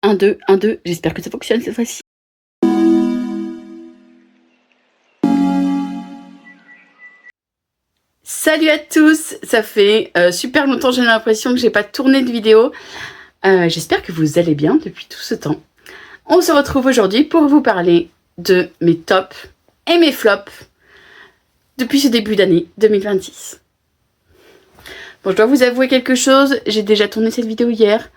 1, 2, 1, 2. J'espère que ça fonctionne cette fois-ci. Salut à tous, ça fait super longtemps, j'ai l'impression que j'ai pas tourné de vidéo. J'espère que vous allez bien depuis tout ce temps. On se retrouve aujourd'hui pour vous parler de mes tops et mes flops depuis ce début d'année 2026. Bon, je dois vous avouer quelque chose, j'ai déjà tourné cette vidéo hier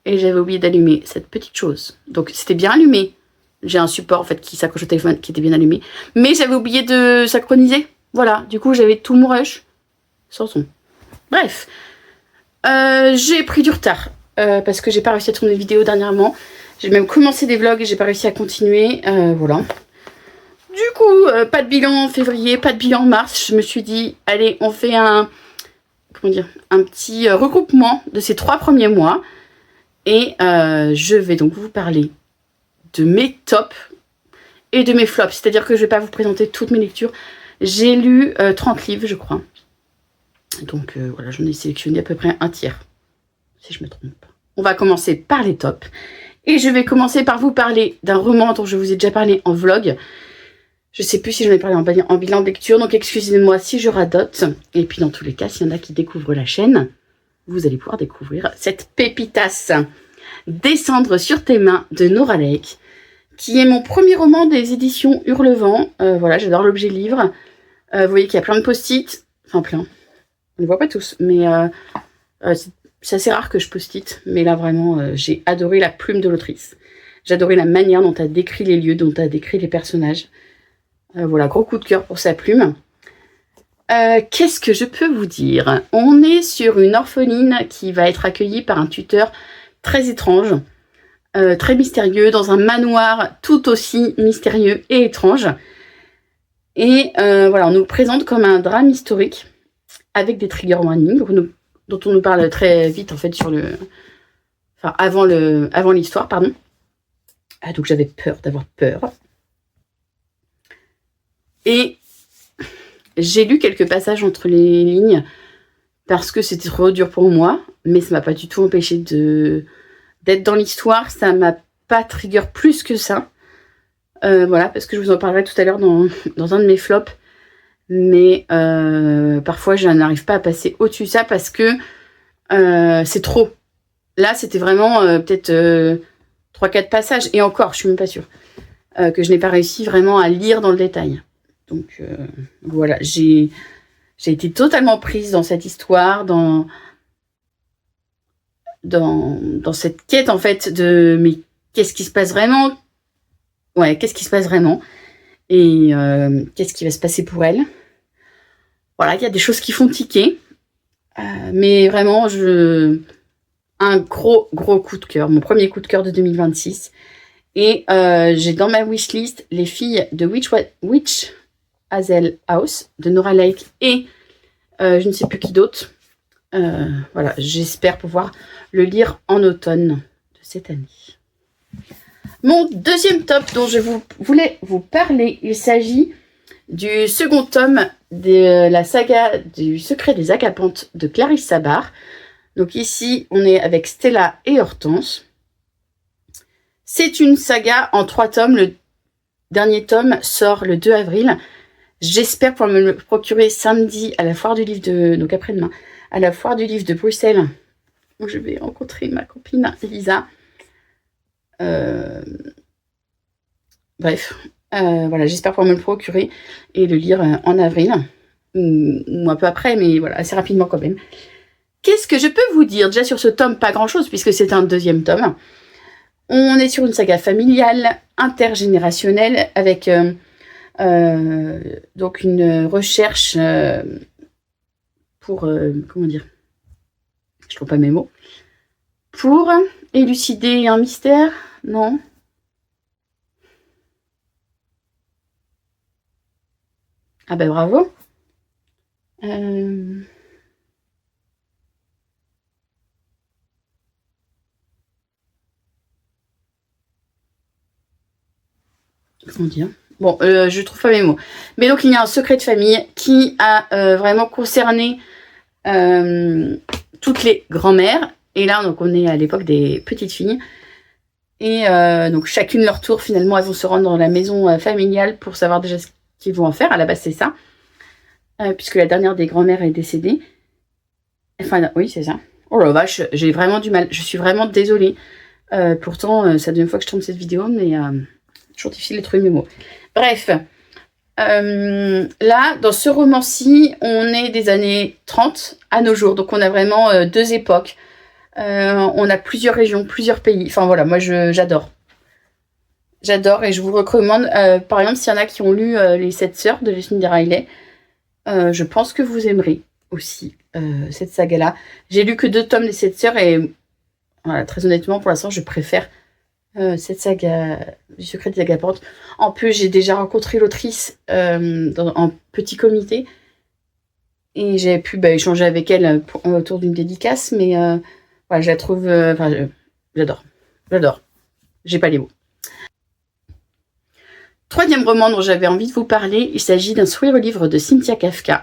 et j'avais oublié d'allumer cette petite chose. Donc c'était bien allumé. J'ai un support en fait qui s'accroche au téléphone qui était bien allumé, mais j'avais oublié de synchroniser. Voilà, du coup j'avais tout mon rush sans son. Bref, j'ai pris du retard parce que j'ai pas réussi à tourner de vidéo dernièrement. J'ai même commencé des vlogs et j'ai pas réussi à continuer. Voilà. Du coup, pas de bilan en février, pas de bilan en mars. Je me suis dit, allez, on fait un petit regroupement de ces 3 premiers mois. Et je vais donc vous parler de mes tops et de mes flops. C'est-à-dire que je vais pas vous présenter toutes mes lectures. J'ai lu 30 livres, je crois. Donc voilà, j'en ai sélectionné à peu près un tiers, si je me trompe pas. On va commencer par les tops. Et je vais commencer par vous parler d'un roman dont je vous ai déjà parlé en vlog. Je sais plus si j'en ai parlé en bilan de lecture, donc excusez-moi si je radote. Et puis dans tous les cas, s'il y en a qui découvrent la chaîne, vous allez pouvoir découvrir cette pépitasse. Descendre sur tes mains de Nora Lake, qui est mon premier roman des éditions Hurlevent. Voilà, j'adore l'objet livre. Vous voyez qu'il y a plein de post-it. Enfin plein. On ne voit pas tous, mais c'est assez rare que je post-it. Mais là vraiment, j'ai adoré la plume de l'autrice. J'ai adoré la manière dont elle a décrit les lieux, dont elle a décrit les personnages. Voilà, gros coup de cœur pour sa plume. Qu'est-ce que je peux vous dire? On est sur une orpheline qui va être accueillie par un tuteur très étrange, très mystérieux, dans un manoir tout aussi mystérieux et étrange. Et voilà, on nous présente comme un drame historique avec des trigger warnings dont on nous parle très vite en fait sur le, enfin avant l'histoire, pardon. Donc j'avais peur d'avoir peur. Et j'ai lu quelques passages entre les lignes parce que c'était trop dur pour moi, mais ça m'a pas du tout empêché d'être dans l'histoire. Ça m'a pas trigger plus que ça. Voilà, parce que je vous en parlerai tout à l'heure dans un de mes flops. Mais parfois, je n'arrive pas à passer au-dessus de ça parce que c'est trop. Là, c'était vraiment peut-être 3-4 passages. Et encore, je suis même pas sûre que je n'ai pas réussi vraiment à lire dans le détail. Donc voilà, j'ai été totalement prise dans cette histoire, dans cette quête en fait de mais qu'est-ce qui se passe vraiment? Ouais, qu'est-ce qui se passe vraiment? Et qu'est-ce qui va se passer pour elle? Voilà, il y a des choses qui font tiquer. Mais vraiment, un gros coup de cœur. Mon premier coup de cœur de 2026. Et j'ai dans ma wishlist Les filles de Witch Hazel House de Nora Lake et je ne sais plus qui d'autre. Voilà, j'espère pouvoir le lire en automne de cette année. Mon deuxième top dont je voulais vous parler, il s'agit du second tome de la saga du Secret des Agapantes de Clarisse Sabart. Donc ici, on est avec Stella et Hortense. C'est une saga en 3 tomes. Le dernier tome sort le 2 avril. J'espère pouvoir me le procurer samedi à la foire du livre donc après-demain, à la foire du livre de Bruxelles, où je vais rencontrer ma copine Elisa. Bref, voilà, j'espère pouvoir me le procurer et le lire en avril, ou un peu après, mais voilà, assez rapidement quand même. Qu'est-ce que je peux vous dire? Déjà sur ce tome, pas grand-chose, puisque c'est un deuxième tome. On est sur une saga familiale, intergénérationnelle, avec donc une recherche pour, comment dire, je trouve pas mes mots, pour élucider un mystère, non? Ah ben bravo. Comment dire? Bon, je trouve pas mes mots. Mais donc il y a un secret de famille qui a vraiment concerné toutes les grand-mères. Et là, donc on est à l'époque des petites filles. Et donc chacune leur tour, finalement, elles vont se rendre dans la maison familiale pour savoir déjà ce qu'ils vont en faire. À la base, c'est ça. Puisque la dernière des grand-mères est décédée. Enfin, oui, c'est ça. Oh la vache, j'ai vraiment du mal. Je suis vraiment désolée. Pourtant, c'est la deuxième fois que je tourne cette vidéo, mais toujours difficile de trouver mes mots. Bref. Là, dans ce roman-ci, on est des années 30 à nos jours. Donc, on a vraiment deux époques. On a plusieurs régions, plusieurs pays. Enfin, voilà, moi, j'adore. J'adore et je vous recommande. Par exemple, s'il y en a qui ont lu Les 7 sœurs de Lucinda Riley, je pense que vous aimerez aussi cette saga-là. J'ai lu que 2 tomes des 7 sœurs et voilà, très honnêtement, pour l'instant, je préfère cette saga du secret des Agapantes. En plus, j'ai déjà rencontré l'autrice en petit comité et j'ai pu échanger avec elle autour d'une dédicace, mais voilà, je la trouve... j'adore. J'adore. J'ai pas les mots. Troisième roman dont j'avais envie de vous parler, il s'agit d'un sourire au livre de Cynthia Kafka.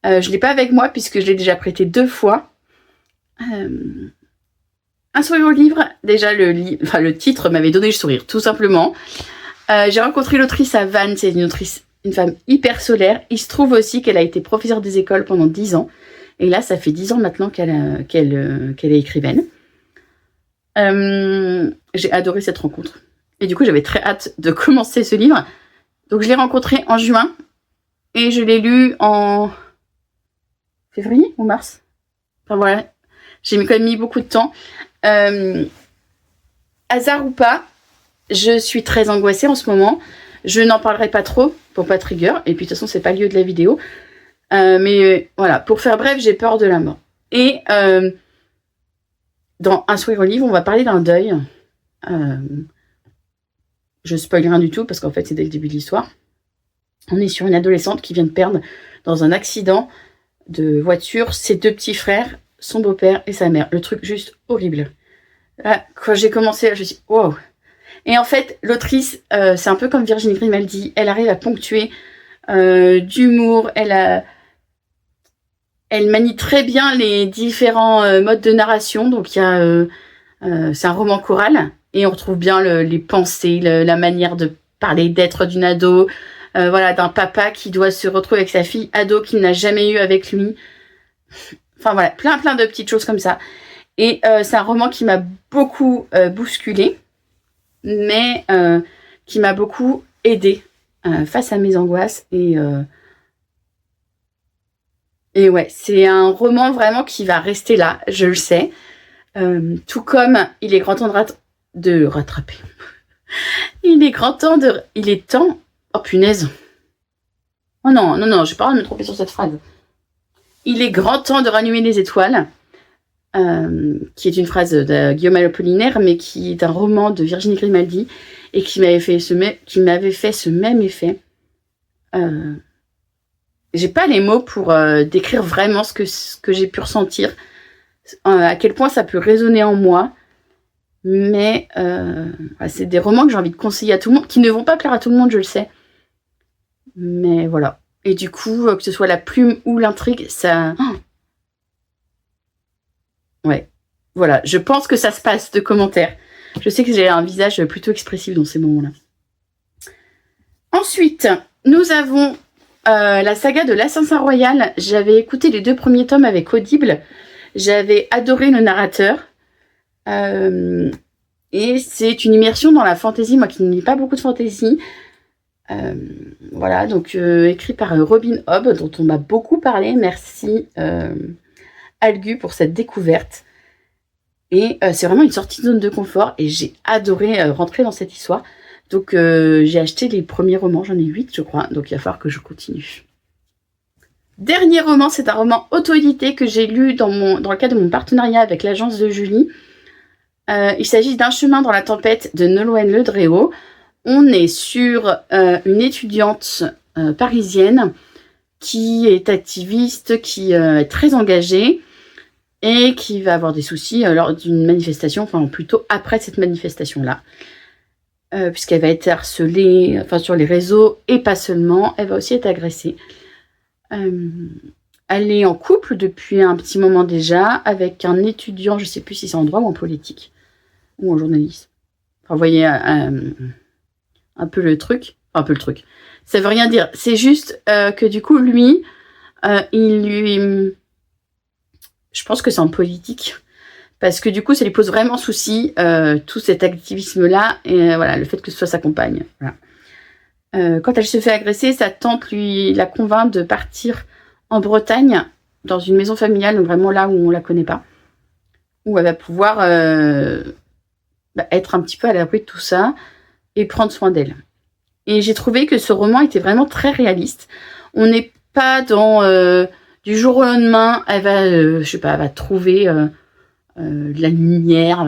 Je ne l'ai pas avec moi puisque je l'ai déjà prêté 2 fois. Un sourire au livre, déjà le titre m'avait donné le sourire, tout simplement. J'ai rencontré l'autrice à Vannes, c'est une femme hyper solaire. Il se trouve aussi qu'elle a été professeure des écoles pendant 10 ans. Et là, ça fait 10 ans maintenant qu'elle est écrivaine. J'ai adoré cette rencontre. Et du coup, j'avais très hâte de commencer ce livre. Donc, je l'ai rencontré en juin. Et je l'ai lu en février ou mars. Enfin, voilà. J'ai quand même mis beaucoup de temps. Hasard ou pas, je suis très angoissée en ce moment. Je n'en parlerai pas trop pour pas trigger. Et puis, de toute façon, c'est pas le lieu de la vidéo. Mais voilà, pour faire bref, j'ai peur de la mort. Et dans Un sourire au livre, on va parler d'un deuil. Je spoil rien du tout parce qu'en fait, c'est dès le début de l'histoire. On est sur une adolescente qui vient de perdre dans un accident de voiture ses 2 petits frères, son beau-père et sa mère. Le truc juste horrible. Là, quand j'ai commencé, je me suis dit, wow. Et en fait, l'autrice, c'est un peu comme Virginie Grimaldi. Elle arrive à ponctuer d'humour. Elle manie très bien les différents modes de narration. Donc, il y a, c'est un roman choral. Et on retrouve bien les pensées, la manière de parler, d'être d'une ado. Voilà, d'un papa qui doit se retrouver avec sa fille ado qu'il n'a jamais eu avec lui. Enfin voilà, plein de petites choses comme ça. Et c'est un roman qui m'a beaucoup bousculée, mais qui m'a beaucoup aidée face à mes angoisses. Et ouais, c'est un roman vraiment qui va rester là, je le sais. Tout comme il est grand temps de rattraper. Il est temps... Oh punaise. Oh non, j'ai pas envie de me tromper sur cette phrase. Il est grand temps de rallumer les étoiles, qui est une phrase de Guillaume Apollinaire, mais qui est un roman de Virginie Grimaldi, et qui m'avait fait ce même effet. J'ai pas les mots pour décrire vraiment ce que j'ai pu ressentir, à quel point ça peut résonner en moi. Mais c'est des romans que j'ai envie de conseiller à tout le monde, qui ne vont pas plaire à tout le monde, je le sais. Mais voilà. Et du coup, que ce soit la plume ou l'intrigue, ça... Ouais. Voilà. Je pense que ça se passe de commentaires. Je sais que j'ai un visage plutôt expressif dans ces moments-là. Ensuite, nous avons la saga de l'Assassin Royal. J'avais écouté les 2 premiers tomes avec Audible. J'avais adoré le narrateur. Et c'est une immersion dans la fantasy, moi qui ne lis pas beaucoup de fantasy. Voilà, donc écrit par Robin Hobb, dont on m'a beaucoup parlé. Merci Algu pour cette découverte. Et c'est vraiment une sortie de zone de confort et j'ai adoré rentrer dans cette histoire. Donc j'ai acheté les premiers romans, j'en ai 8 je crois, donc il va falloir que je continue. Dernier roman, c'est un roman auto-édité que j'ai lu dans le cadre de mon partenariat avec l'agence de Julie. Il s'agit d'Un chemin dans la tempête de Nolwenn Ledréau. On est sur une étudiante parisienne qui est activiste, qui est très engagée et qui va avoir des soucis lors d'une manifestation, enfin plutôt après cette manifestation-là. Puisqu'elle va être harcelée sur les réseaux et pas seulement, elle va aussi être agressée. Elle est en couple depuis un petit moment déjà avec un étudiant, je ne sais plus si c'est en droit ou en politique ou en journalisme. Enfin, vous voyez un peu le truc. Enfin, un peu le truc. Ça veut rien dire. C'est juste que du coup, lui, je pense que c'est en politique. Parce que du coup, ça lui pose vraiment souci, tout cet activisme-là, et voilà, le fait que ce soit sa compagne. Voilà. Quand elle se fait agresser, sa tante la convainc de partir en Bretagne, dans une maison familiale, donc vraiment là où on la connaît pas, où elle va pouvoir être un petit peu à l'abri de tout ça, et prendre soin d'elle. Et j'ai trouvé que ce roman était vraiment très réaliste. On n'est pas dans du jour au lendemain, elle va, je sais pas, elle va trouver de la lumière,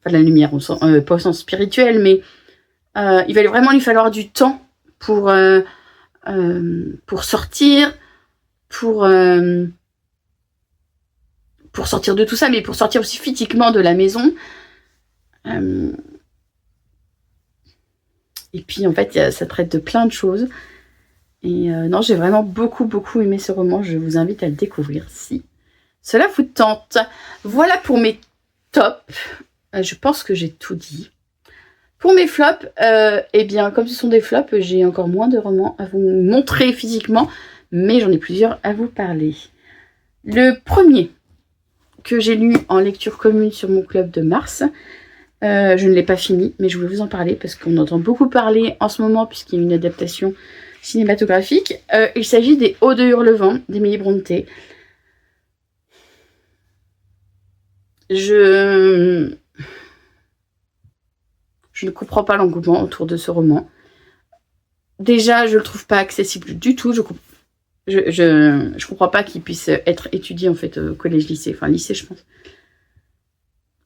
pas de la lumière, pas au sens spirituel, mais il va vraiment lui falloir du temps pour sortir, pour sortir de tout ça, mais pour sortir aussi physiquement de la maison. Et puis en fait, ça traite de plein de choses. Et non, j'ai vraiment beaucoup aimé ce roman. Je vous invite à le découvrir si cela vous tente. Voilà pour mes tops. Je pense que j'ai tout dit. Pour mes flops, eh bien, comme ce sont des flops, j'ai encore moins de romans à vous montrer physiquement, mais j'en ai plusieurs à vous parler. Le premier que j'ai lu en lecture commune sur mon club de mars, je ne l'ai pas fini, mais je voulais vous en parler parce qu'on entend beaucoup parler en ce moment puisqu'il y a une adaptation cinématographique. Il s'agit des Hauts de Hurlevent d'Emily Brontë. Je ne comprends pas l'engouement autour de ce roman. Déjà, je le trouve pas accessible du tout. Je comprends pas qu'il puisse être étudié en fait au collège-lycée, enfin lycée, je pense.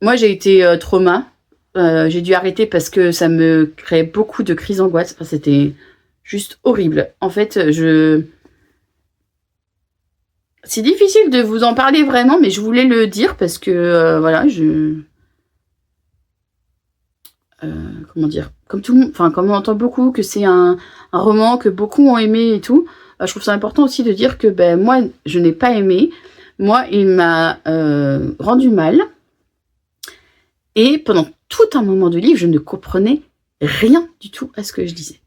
Moi, j'ai été trauma. J'ai dû arrêter parce que ça me créait beaucoup de crises d'angoisse. Enfin, c'était juste horrible. En fait, c'est difficile de vous en parler vraiment, mais je voulais le dire parce que voilà, comment dire, comme tout le monde, enfin comme on entend beaucoup que c'est un roman que beaucoup ont aimé et tout, je trouve ça important aussi de dire que moi je n'ai pas aimé, moi il m'a rendu mal, et pendant tout un moment du livre je ne comprenais rien du tout à ce que je disais.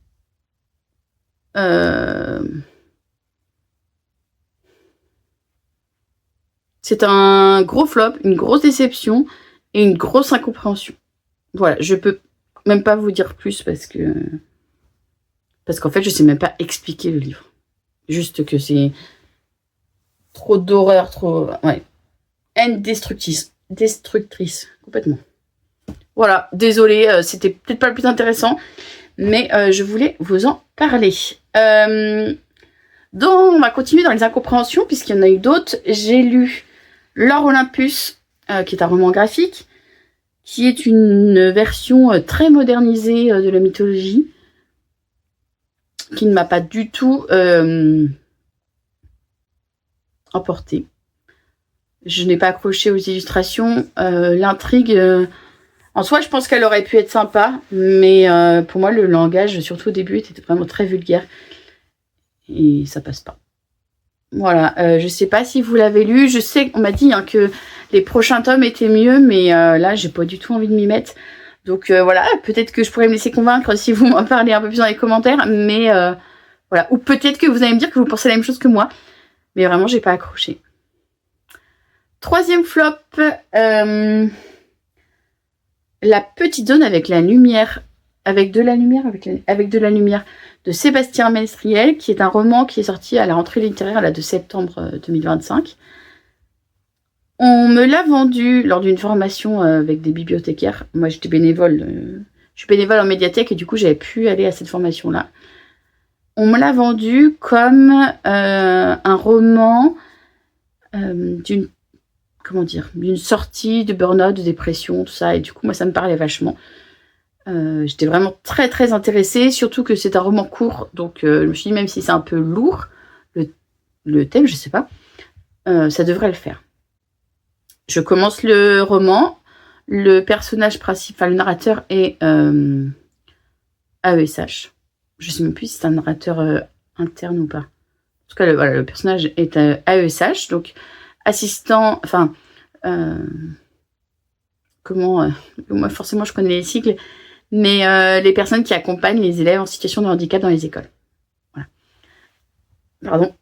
C'est un gros flop, une grosse déception et une grosse incompréhension. Voilà, je peux même pas vous dire plus parce qu'en fait je sais même pas expliquer le livre. Juste que c'est trop d'horreur, trop... Ouais. Haine destructrice, complètement. Voilà, désolée, c'était peut-être pas le plus intéressant, mais je voulais vous en parler. On va continuer dans les incompréhensions, puisqu'il y en a eu d'autres. J'ai lu L'Or Olympus, qui est un roman graphique, qui est une version très modernisée de la mythologie, qui ne m'a pas du tout emportée. Je n'ai pas accroché aux illustrations. L'intrigue, en soi, je pense qu'elle aurait pu être sympa, mais pour moi, le langage, surtout au début, était vraiment très vulgaire. Et ça passe pas. Voilà, je sais pas si vous l'avez lu. Je sais qu'on m'a dit que les prochains tomes étaient mieux, mais là, j'ai pas du tout envie de m'y mettre. Donc voilà, peut-être que je pourrais me laisser convaincre si vous m'en parlez un peu plus dans les commentaires, mais voilà. Ou peut-être que vous allez me dire que vous pensez la même chose que moi, mais vraiment, j'ai pas accroché. Troisième flop, La Petite Zone avec la lumière, avec de la lumière de Sébastien Mestriel, qui est un roman qui est sorti à la rentrée littéraire de septembre 2025. On me l'a vendu lors d'une formation avec des bibliothécaires. Moi, j'étais bénévole. Je suis bénévole en médiathèque et du coup, j'avais pu aller à cette formation-là. On me l'a vendu comme un roman d'une sortie de burn-out, de dépression, tout ça. Et du coup, moi, ça me parlait vachement. J'étais vraiment très intéressée, surtout que c'est un roman court. Donc, je me suis dit, même si c'est un peu lourd, le thème, je sais pas, ça devrait le faire. Je commence le roman. Le personnage principal, le narrateur, est AESH. Je sais même plus si c'est un narrateur interne ou pas. En tout cas, le personnage est AESH, donc assistant, comment... moi, forcément, je connais les cycles, mais les personnes qui accompagnent les élèves en situation de handicap dans les écoles. Voilà. Pardon.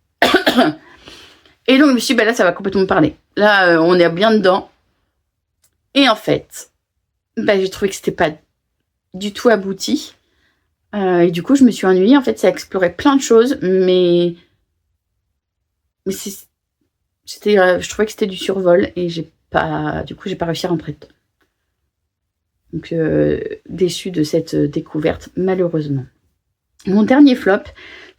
Et donc, je me suis dit, bah là, ça va complètement me parler. Là, on est bien dedans. Et en fait, bah, j'ai trouvé que c'était pas du tout abouti. Et du coup, je me suis ennuyée. En fait, ça explorait plein de choses, mais c'était, je trouvais que c'était du survol et du coup, j'ai pas réussi à rentrer dedans. Donc, déçue de cette découverte, malheureusement. Mon dernier flop,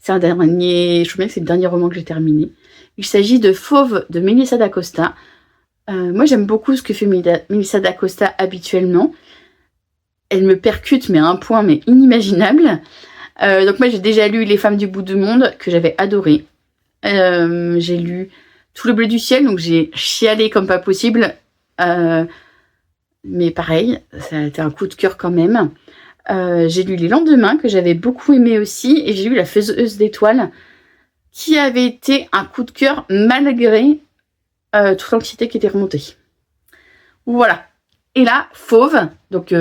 je trouve bien que c'est le dernier roman que j'ai terminé. Il s'agit de Fauve de Melissa d'Acosta. Moi, j'aime beaucoup ce que fait Melissa d'Acosta habituellement. Elle me percute, mais à un point mais inimaginable. Donc moi, j'ai déjà lu Les femmes du bout du monde, que j'avais adoré. J'ai lu Tout le bleu du ciel, donc j'ai chialé comme pas possible. Mais pareil, ça a été un coup de cœur quand même. J'ai lu Les lendemains, que j'avais beaucoup aimé aussi. Et j'ai lu La faiseuse d'étoiles, qui avait été un coup de cœur malgré toute l'anxiété qui était remontée. Voilà. Et là, Fauve, donc...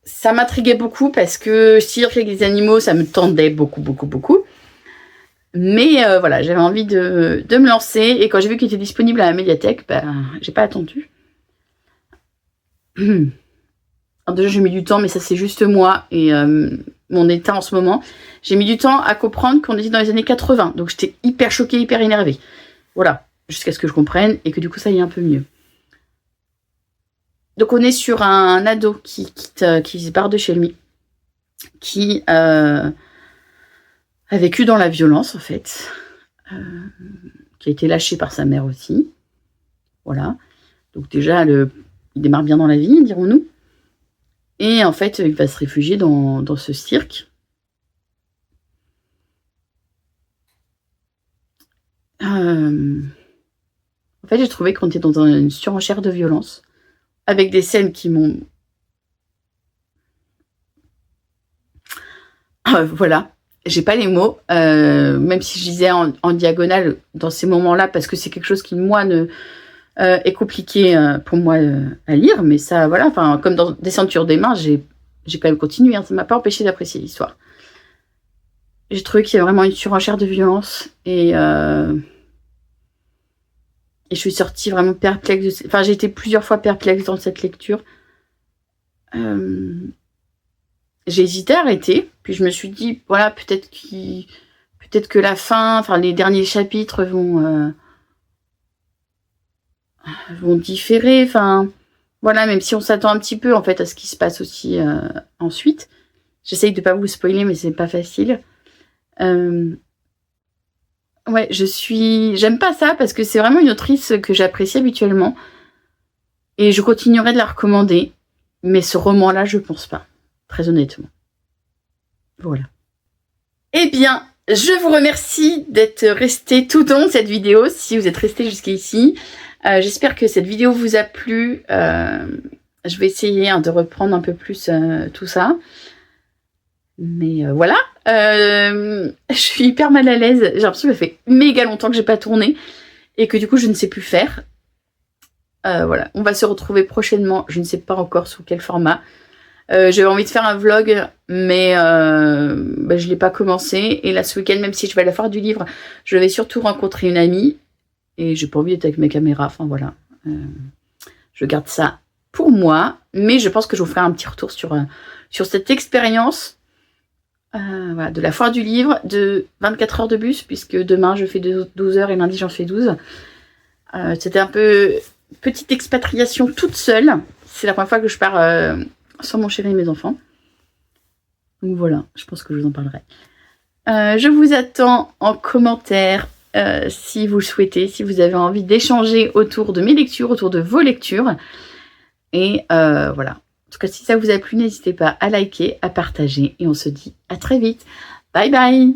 ça m'intriguait beaucoup parce que cirque avec les animaux, ça me tendait beaucoup. Mais voilà, j'avais envie de me lancer. Et quand j'ai vu qu'il était disponible à la médiathèque, j'ai pas attendu. Alors déjà, j'ai mis du temps, mais ça, c'est juste moi et mon état en ce moment. J'ai mis du temps à comprendre qu'on était dans les années 80. Donc, j'étais hyper choquée, hyper énervée. Voilà, jusqu'à ce que je comprenne et que du coup, ça y est un peu mieux. Donc, on est sur un ado qui se barre de chez lui, qui a vécu dans la violence, en fait, qui a été lâché par sa mère aussi. Voilà. Donc, déjà, il démarre bien dans la vie, dirons-nous. Et en fait, il va se réfugier dans ce cirque. En fait, j'ai trouvé qu'on était dans une surenchère de violence, avec des scènes qui m'ont... voilà, j'ai pas les mots, même si je lisais en diagonale dans ces moments-là, parce que c'est quelque chose qui, moi, est compliqué pour moi à lire, mais ça, voilà, enfin, comme dans Descendre sur des mains, j'ai quand même continué, hein, ça m'a pas empêché d'apprécier l'histoire. J'ai trouvé qu'il y a vraiment une surenchère de violence, et je suis sortie vraiment perplexe. Enfin, j'ai été plusieurs fois perplexe dans cette lecture. J'ai hésité à arrêter. Puis je me suis dit, voilà, peut-être que la fin, enfin les derniers chapitres vont différer. Enfin, voilà, même si on s'attend un petit peu en fait à ce qui se passe aussi ensuite. J'essaye de pas vous spoiler, mais c'est pas facile. Ouais, j'aime pas ça parce que c'est vraiment une autrice que j'apprécie habituellement. Et je continuerai de la recommander. Mais ce roman-là, je pense pas. Très honnêtement. Voilà. Eh bien, je vous remercie d'être resté tout au long de cette vidéo, si vous êtes resté jusqu'ici. J'espère que cette vidéo vous a plu. Je vais essayer de reprendre un peu plus tout ça. Mais voilà, je suis hyper mal à l'aise. J'ai l'impression que ça fait méga longtemps que j'ai pas tourné et que du coup je ne sais plus faire. Voilà, on va se retrouver prochainement. Je ne sais pas encore sous quel format. J'avais envie de faire un vlog, mais je l'ai pas commencé. Et là, ce week-end, même si je vais à la foire du livre, je vais surtout rencontrer une amie. Et j'ai pas envie d'être avec mes caméras. Enfin voilà, je garde ça pour moi. Mais je pense que je vous ferai un petit retour sur cette expérience. Voilà, de la foire du livre, de 24 heures de bus, puisque demain je fais 12 heures et lundi j'en fais 12. C'était un peu petite expatriation toute seule. C'est la première fois que je pars sans mon chéri et mes enfants. Donc voilà, je pense que je vous en parlerai. Je vous attends en commentaire si vous le souhaitez, si vous avez envie d'échanger autour de mes lectures, autour de vos lectures. Et voilà. En tout cas, si ça vous a plu, n'hésitez pas à liker, à partager et on se dit à très vite. Bye bye!